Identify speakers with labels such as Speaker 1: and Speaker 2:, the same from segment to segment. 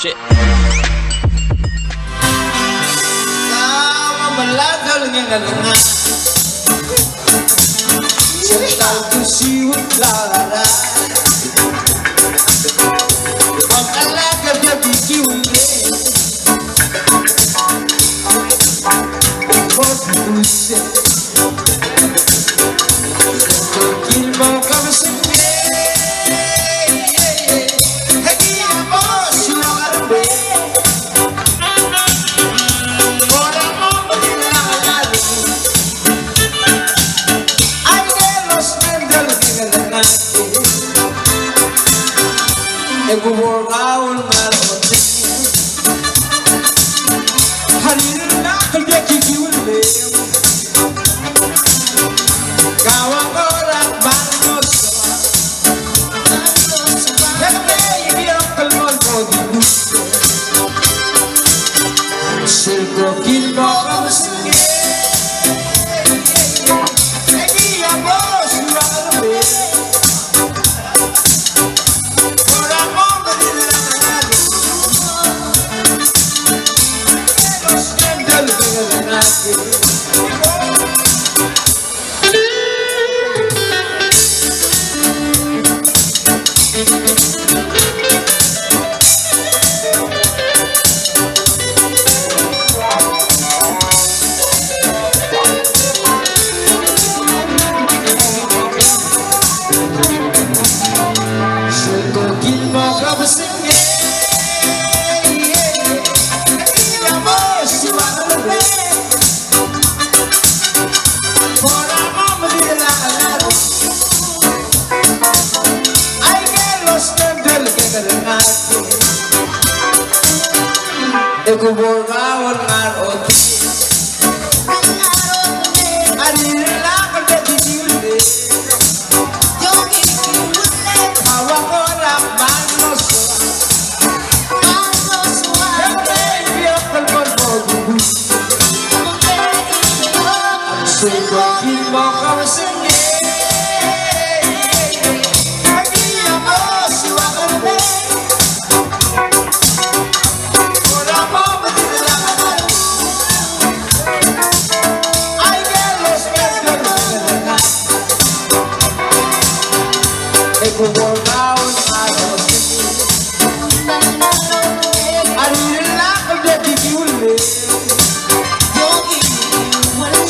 Speaker 1: Shit.
Speaker 2: Sama malagal nga Sental kusiwat lara Pagkalaga na bikiwin Pagkusin Pagkil mo kami sa Ego workaul malote Harir na kalbe kikiwile Kawang orak banos Hekte ibiyak kalmon ko dibuste Silko kilmo kamusinge Egi abos uralbe Ego workaul malote Harir na kalbe kikiwile Kawang orak banos Hekte ibiyak kalmon ko dibuste Silko kilmo kamusinge Egi abos uralbe Ego workaul malote Harir na kalbe kikiwile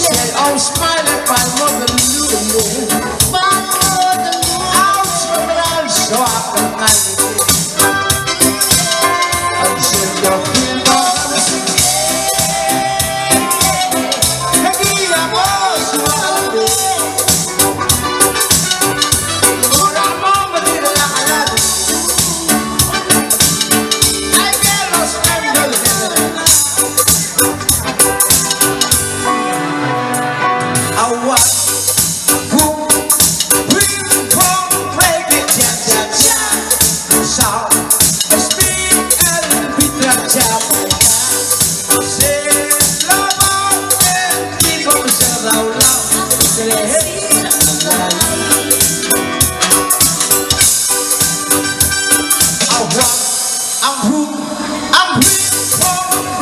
Speaker 2: Said oh smile at palmo galulule Ouch sobral so akangalite Ang silko kilmo kamusinge Egi abos uralbe I'm